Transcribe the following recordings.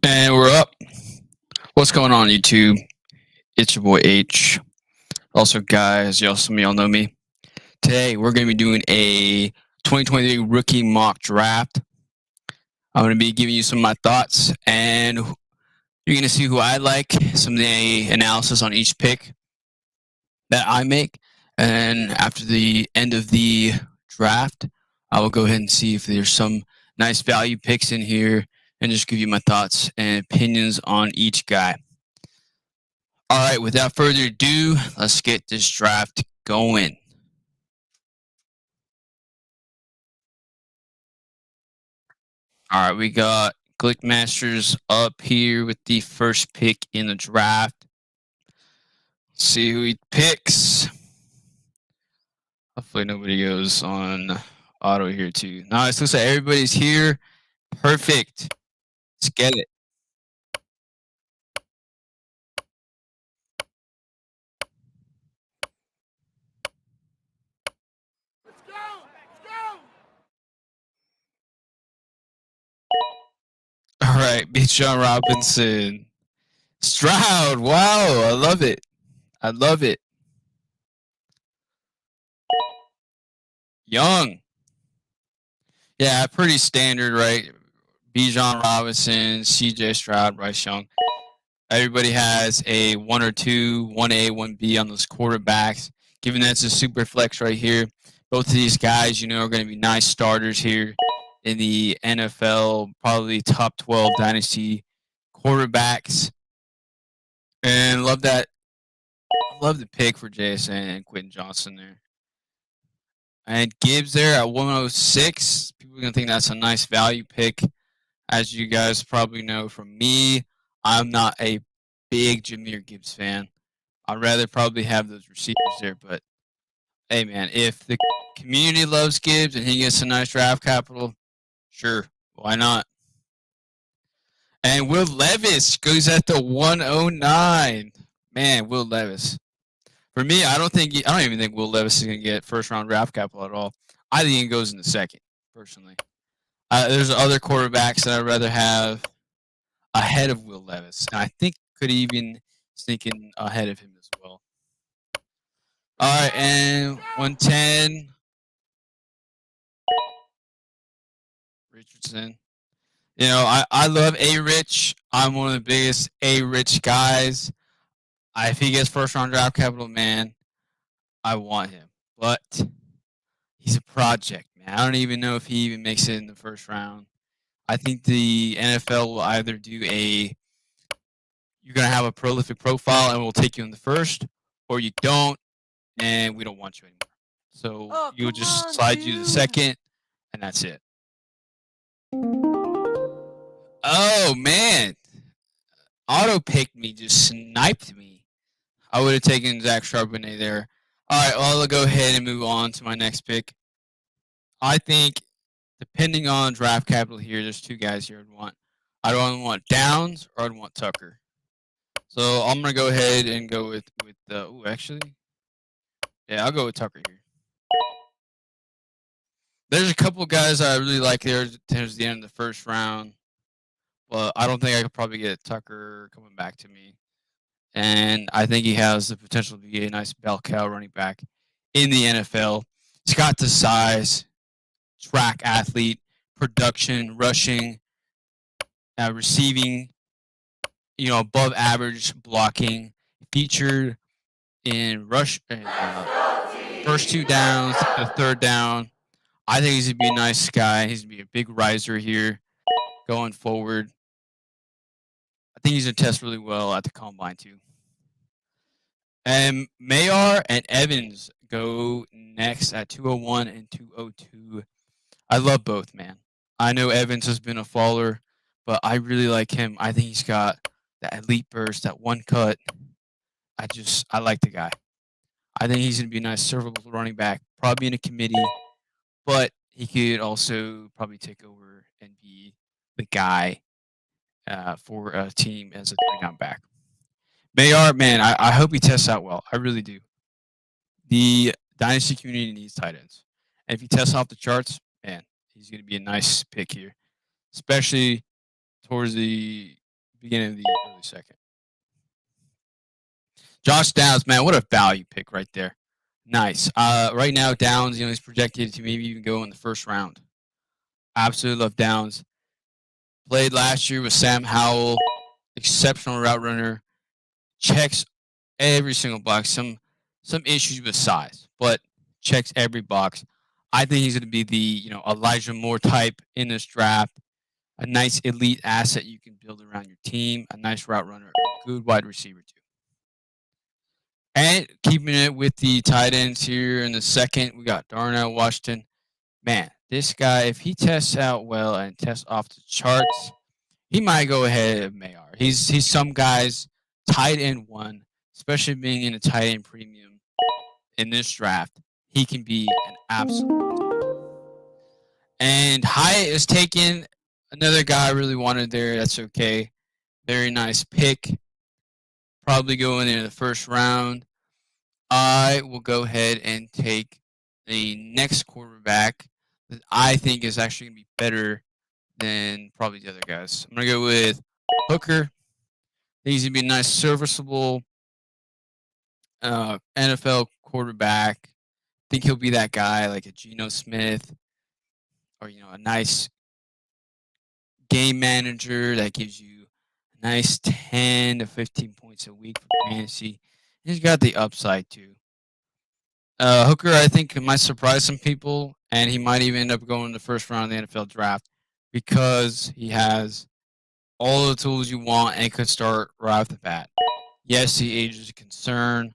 And we're up. What's going on, YouTube? It's your boy H. Also, guys, some of y'all know me. Today, we're going to be doing a 2023 rookie mock draft. I'm going to be giving you some of my thoughts, and you're going to see who I like, some of the analysis on each pick that I make. And after the end of the draft, I will go ahead and see if there's some nice value picks in here and just give you my thoughts and opinions on each guy. All right, without further ado, let's get this draft going. All right, we got Glickmasters up here with the first pick in the draft. Let's see who he picks. Hopefully nobody goes on auto here too. Nice, looks like everybody's here. Perfect. Let's get it. All right, Bijan Robinson. Stroud. Wow, I love it. I love it. Young. Yeah, pretty standard, right? Bijan Robinson, CJ Stroud, Bryce Young. Everybody has a 1 or 2, 1A, 1B on those quarterbacks. Given that's a super flex right here, both of these guys, are going to be nice starters here in the NFL, probably top 12 Dynasty quarterbacks. And love that. Love the pick for JSN and Quentin Johnson there. And Gibbs there at 106. People are going to think that's a nice value pick. As you guys probably know from me, I'm not a big Jahmyr Gibbs fan. I'd rather probably have those receivers there. But, hey, man, if the community loves Gibbs and he gets a nice draft capital, sure, why not? And Will Levis goes at the 109. Man, Will Levis. For me, I don't even think Will Levis is going to get first-round draft capital at all. I think he goes in the second, personally. There's other quarterbacks that I'd rather have ahead of Will Levis, and I think could even sneak in ahead of him as well. All right, and 110, Richardson. I love A-Rich. I'm one of the biggest A-Rich guys. If he gets first-round draft capital, man, I want him. But he's a project, man. I don't even know if he even makes it in the first round. I think the NFL will either do you're going to have a prolific profile and we'll take you in the first, or you don't, and we don't want you anymore. So you'll just slide you to the second, and that's it. Oh, man. Auto picked me, just sniped me. I would have taken Zach Charbonnet there. All right, well, I'll go ahead and move on to my next pick. I think, depending on draft capital here, there's two guys here I'd want. I'd want Downs or I'd want Tucker. So I'm going to go ahead and go with actually, yeah, I'll go with Tucker here. There's a couple guys I really like there towards the end of the first round, but I don't think I could probably get Tucker coming back to me. And I think he has the potential to be a nice bell cow running back in the NFL. He's got the size, track athlete, production, rushing, receiving, above average blocking, featured in rush, first two downs, the third down. I think he's going to be a nice guy. He's going to be a big riser here going forward. I think he's going to test really well at the combine too. And Mayer and Evans go next at 201 and 202. I love both, man. I know Evans has been a faller, but I really like him. I think he's got that elite burst, that one cut. I like the guy. I think he's going to be a nice servable running back, probably in a committee, but he could also probably take over and be the guy for a team as a three-down back. Mayer, man, I hope he tests out well. I really do. The Dynasty community needs tight ends. And if he tests off the charts, man, he's going to be a nice pick here, especially towards the beginning of the early second. Josh Downs, man, what a value pick right there. Nice. Right now, Downs, he's projected to maybe even go in the first round. Absolutely love Downs. Played last year with Sam Howell, exceptional route runner, checks every single box. Some issues with size, but checks every box. I think he's going to be the Elijah Moore type in this draft. A nice elite asset you can build around your team. A nice route runner, a good wide receiver too. And keeping it with the tight ends here in the second, we got Darnell Washington. Man, this guy, if he tests out well and tests off the charts, he might go ahead of Mayar. He's some guys tight end one, especially being in a tight end premium in this draft. He can be an absolute. And Hyatt is taking another guy I really wanted there. That's okay. Very nice pick. Probably going in the first round. I will go ahead and take the next quarterback that I think is actually going to be better than probably the other guys. I'm going to go with Hooker. He's going to be a nice, serviceable NFL quarterback. I think he'll be that guy like a Geno Smith or, a nice game manager that gives you a nice 10 to 15 points a week for fantasy. He's got the upside, too. Hooker, I think, might surprise some people, and he might even end up going in the first round of the NFL draft because he has all the tools you want and could start right off the bat. Yes, the age is a concern.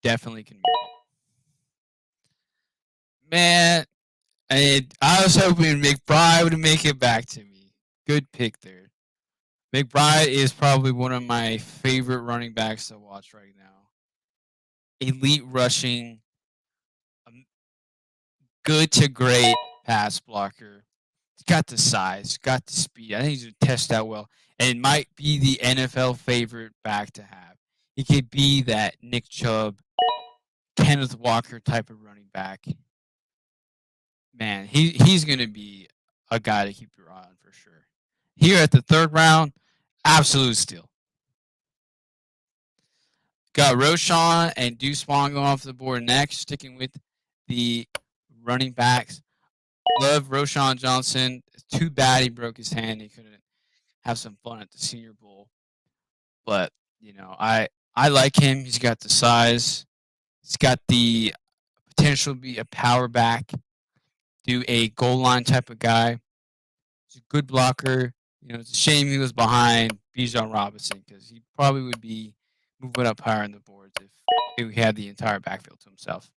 Definitely can be. Man, I was hoping McBride would make it back to me. Good pick there. McBride is probably one of my favorite running backs to watch right now. Elite rushing, good to great pass blocker. He's got the size, got the speed. I think he's going to test out well. And it might be the NFL favorite back to have. He could be that Nick Chubb, Kenneth Walker type of running back. Man, he's going to be a guy to keep your eye on for sure. Here at the third round, absolute steal. Got Roschon and Deuce Vaughn going off the board next, sticking with the running backs. Love Roschon Johnson. It's too bad he broke his hand. He couldn't have some fun at the Senior Bowl. But, I like him. He's got the size. He's got the potential to be a power back, do a goal line type of guy. He's a good blocker. It's a shame he was behind Bijan Robinson because he probably would be moving up higher on the boards if he had the entire backfield to himself.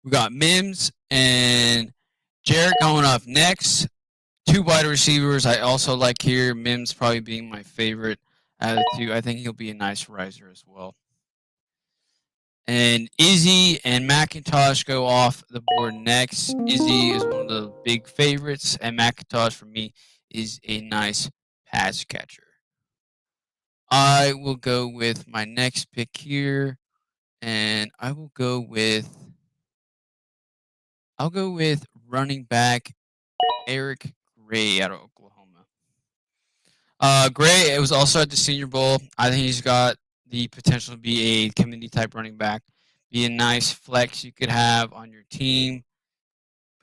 We got Mims and Jarrett going up next. Two wide receivers I also like here. Mims probably being my favorite out of the two. I think he'll be a nice riser as well. And Izzy and McIntosh go off the board next. Izzy is one of the big favorites, and McIntosh for me is a nice pass catcher. I will go with my next pick here, and I'll go with running back Eric Gray out of Oklahoma. Gray, it was also at the Senior Bowl. I think he's got the potential to be a committee type running back, be a nice flex you could have on your team.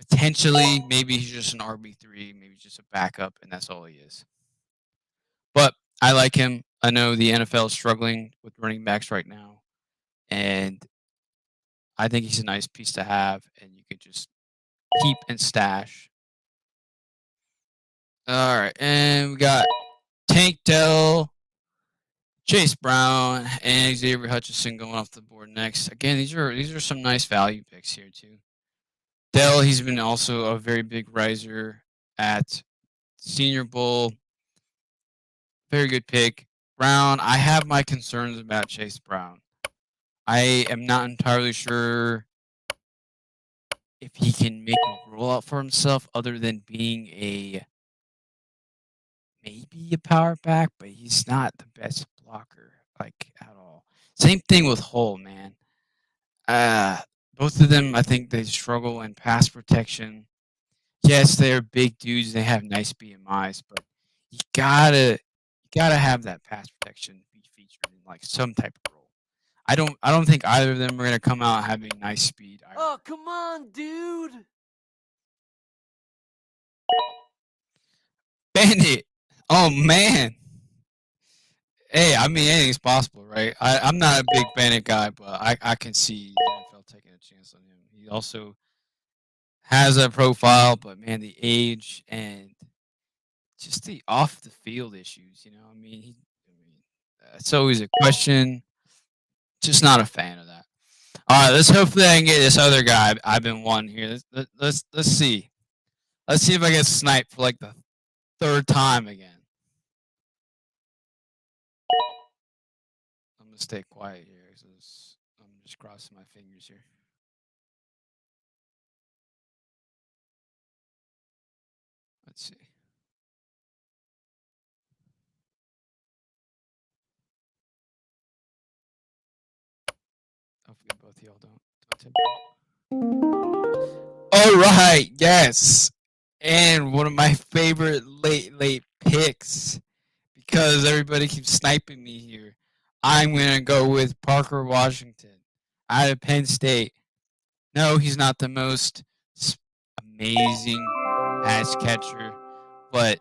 Potentially, maybe he's just an RB3, maybe just a backup, and that's all he is. But I like him. I know the NFL is struggling with running backs right now, and I think he's a nice piece to have, and you could just keep and stash. All right, and we got Tank Dell, Chase Brown, and Xavier Hutchinson going off the board next. Again, these are some nice value picks here too. Dell, he's been also a very big riser at Senior Bowl. Very good pick. Brown, I have my concerns about Chase Brown. I am not entirely sure if he can make a rollout for himself other than being maybe a power back, but he's not the best blocker, at all. Same thing with Hull, man. Both of them, I think they struggle in pass protection. Yes, they're big dudes. They have nice BMIs, but you gotta gotta have that pass protection be featured in like some type of role. I don't think either of them are gonna come out having nice speed. Oh, come on, dude. Bandit. Oh man. Hey, I mean anything's possible, right? I'm not a big Bandit guy, but I can see the NFL taking a chance on him. He also has a profile, but man, the age and just the off the field issues. I mean, it's always a question. Just not a fan of that. All right, let's hopefully I can get this other guy I've been wanting here. Let's see. Let's see if I get sniped for like the third time again. I'm gonna stay quiet here. I'm just crossing my fingers here. Let's see. Hopefully both of y'all don't tip me. All right, yes. And one of my favorite late picks, because everybody keeps sniping me here. I'm gonna go with Parker Washington out of Penn State. No, he's not the most amazing pass catcher, but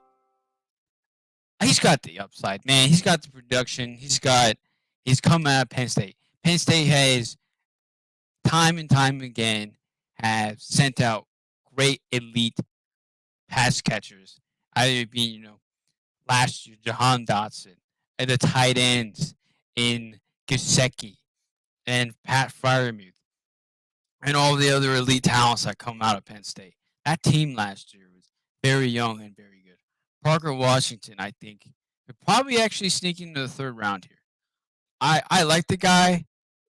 he's got the upside, man. He's got the production. He's come out of Penn State. Penn State has time and time again have sent out great elite pass catchers. Either being, last year Jahan Dotson, and the tight ends in Gesicki and Pat Fryermuth, and all the other elite talents that come out of Penn State. That team last year was very young and very good. Parker Washington, I think, could probably actually sneak into the third round here. I like the guy.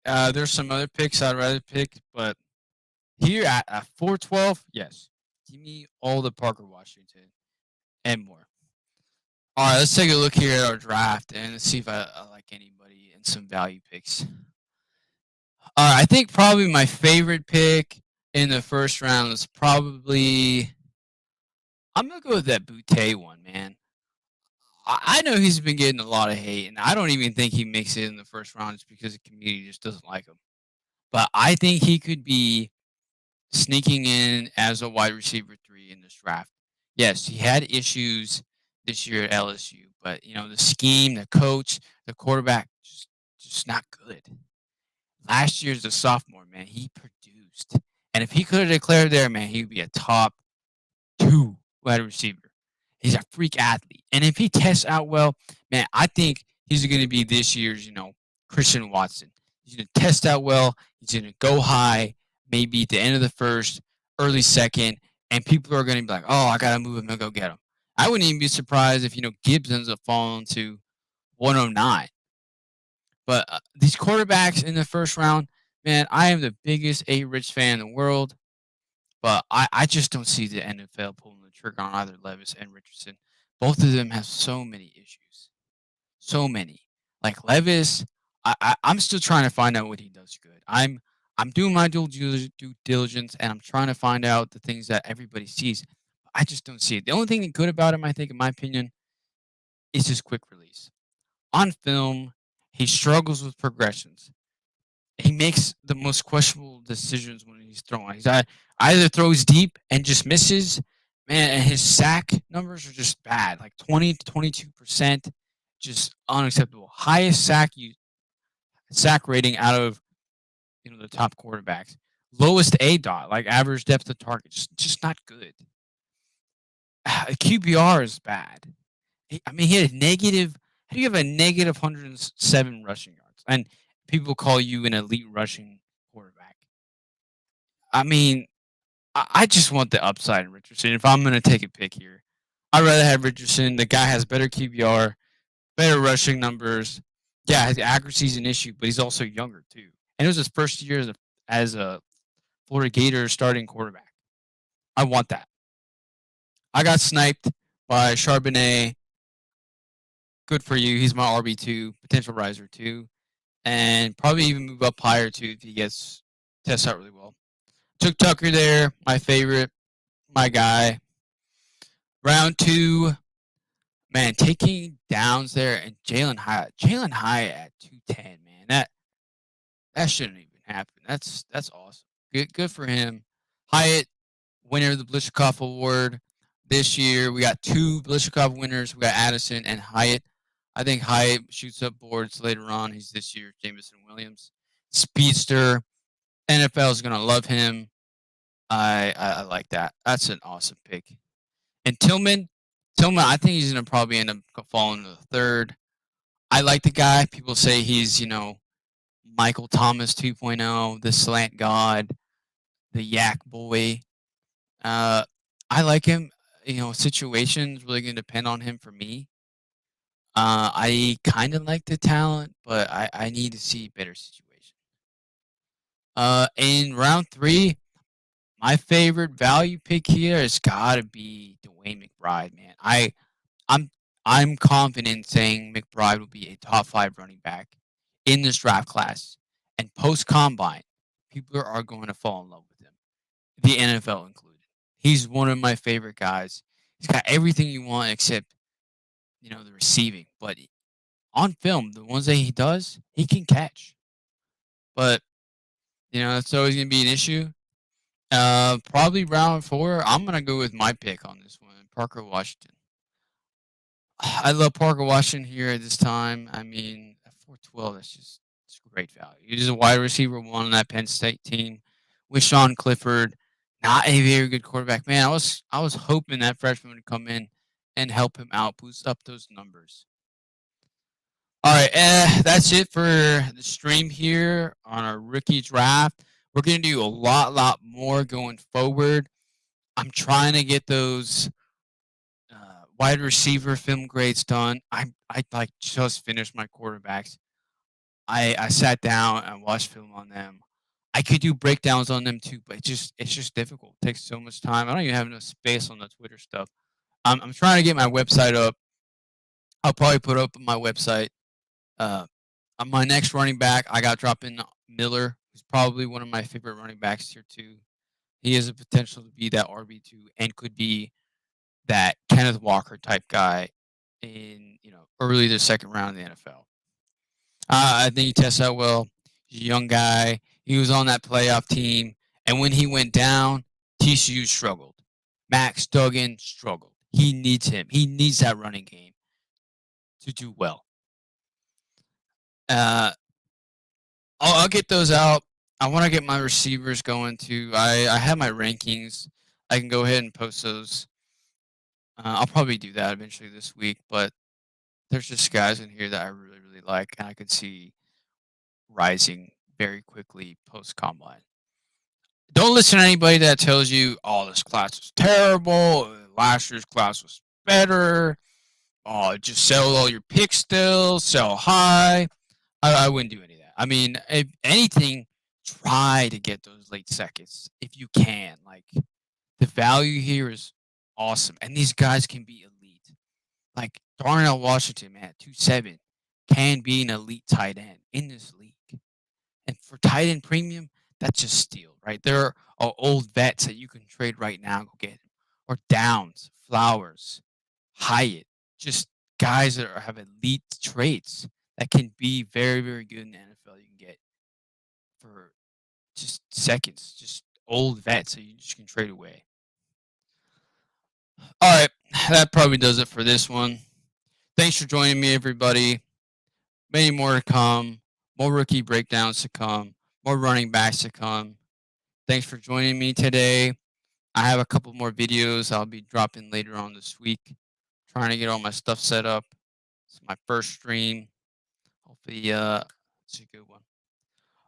There's some other picks I'd rather pick, but here at 412, yes, give me all the Parker Washington and more. All right, let's take a look here at our draft and let's see if I like anybody and some value picks. I think probably my favorite pick in the first round is probably I'm gonna go with that Boutte one, man. I know he's been getting a lot of hate, and I don't even think he makes it in the first round just because the community just doesn't like him. But I think he could be sneaking in as a wide receiver 3 in this draft. Yes, he had issues this year at LSU, but the scheme, the coach, the quarterback, just not good. Last year as a sophomore, man, he produced, and if he could have declared there, man, he would be a top 2 wide receiver. He's a freak athlete, and if he tests out well, man, I think he's going to be this year's, Christian Watson. He's going to test out well. He's going to go high, maybe at the end of the first, early second, and people are going to be like, "Oh, I got to move him and go get him." I wouldn't even be surprised if Gibbs ends up falling to 109. But these quarterbacks in the first round, man, I am the biggest A-Rich fan in the world. But I just don't see the NFL pulling the trigger on either Levis and Richardson. Both of them have so many issues. So many. Like Levis, I'm still trying to find out what he does good. I'm doing my due diligence and I'm trying to find out the things that everybody sees. I just don't see it. The only thing good about him, I think, in my opinion, is his quick release. On film, he struggles with progressions. He makes the most questionable decisions when he's throwing. He's either throws deep and just misses, man, and his sack numbers are just bad, like 20 to 22%, just unacceptable. Highest sack rating out of the top quarterbacks. Lowest A dot, like average depth of target, just not good. QBR is bad. He had a negative. How do you have a negative 107 rushing yards? And people call you an elite rushing quarterback. I mean, I just want the upside in Richardson. If I'm going to take a pick here, I'd rather have Richardson. The guy has better QBR, better rushing numbers. Yeah, his accuracy is an issue, but he's also younger too. And it was his first year as a Florida Gators starting quarterback. I want that. I got sniped by Charbonnet. Good for you. He's my RB2, potential riser too, and probably even move up higher too if he tests out really well. Took Tucker there, my favorite, my guy. Round 2, man, taking downs there and Jalen Hyatt at 210, man. That shouldn't even happen. That's awesome. Good for him. Hyatt, winner of the Blishkov Award this year. We got two Blishkov winners. We got Addison and Hyatt. I think Hyatt shoots up boards later on. He's this year Jameson Williams. Speedster. NFL is gonna love him. I like that. That's an awesome pick. And Tillman, I think he's gonna probably end up falling to the third. I like the guy. People say he's Michael Thomas 2.0, the slant god, the yak boy. Uh, I like him. Situations really gonna depend on him for me. I kind of like the talent, but I need to see better situation. In round three, my favorite value pick here has got to be Dwayne McBride, man. I'm I'm confident saying McBride will be a top 5 running back in this draft class, and post combine, people are going to fall in love with him, the NFL included. He's one of my favorite guys. He's got everything you want except the receiving, but on film, the ones that he does, he can catch. But that's always going to be an issue. Probably round 4. I'm gonna go with my pick on this one, Parker Washington. I love Parker Washington here at this time. I mean, at 412, it's great value. He's a wide receiver one on that Penn State team with Sean Clifford. Not a very good quarterback, man. I was hoping that freshman would come in and help him out, boost up those numbers. All right, that's it for the stream here on our rookie draft. We're gonna do a lot more going forward. I'm trying to get those wide receiver film grades done. I like just finished my quarterbacks. I sat down and watched film on them. I could do breakdowns on them too, but it's just difficult. It takes so much time. I don't even have enough space on the Twitter stuff. I'm trying to get my website up. I'll probably put up my website. On my next running back, I got dropping Miller, who's probably one of my favorite running backs here too. He has a potential to be that RB2 and could be that Kenneth Walker type guy in early the second round of the NFL. I think he tests out well. He's a young guy. He was on that playoff team, and when he went down, TCU struggled. Max Duggan struggled. He needs him. He needs that running game to do well. I'll get those out. I want to get my receivers going too. I have my rankings. I can go ahead and post those. I'll probably do that eventually this week, but there's just guys in here that I really like, and I could see rising very quickly post combine. Don't listen to anybody that tells you, "Oh, this class was terrible. Last year's class was better. Oh, just sell all your picks still. Sell high." I wouldn't do any of that. I mean, if anything, try to get those late seconds if you can. Like, the value here is awesome, and these guys can be elite. Like Darnell Washington, man, 2.7 can be an elite tight end in this league. And for tight end premium, that's just steal, right? There are old vets that you can trade right now and go get him. Or Downs, Flowers, Hyatt, just guys that have elite traits that can be very good in the NFL. You can get for just seconds, just old vets that you just can trade away. All right, that probably does it for this one. Thanks for joining me, everybody. Many more to come, more rookie breakdowns to come, more running backs to come. Thanks for joining me today. I have a couple more videos I'll be dropping later on this week. Trying to get all my stuff set up. It's my first stream. Hopefully, it's a good one.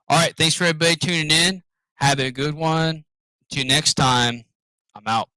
All right, thanks for everybody tuning in. Have a good one. Until next time, I'm out.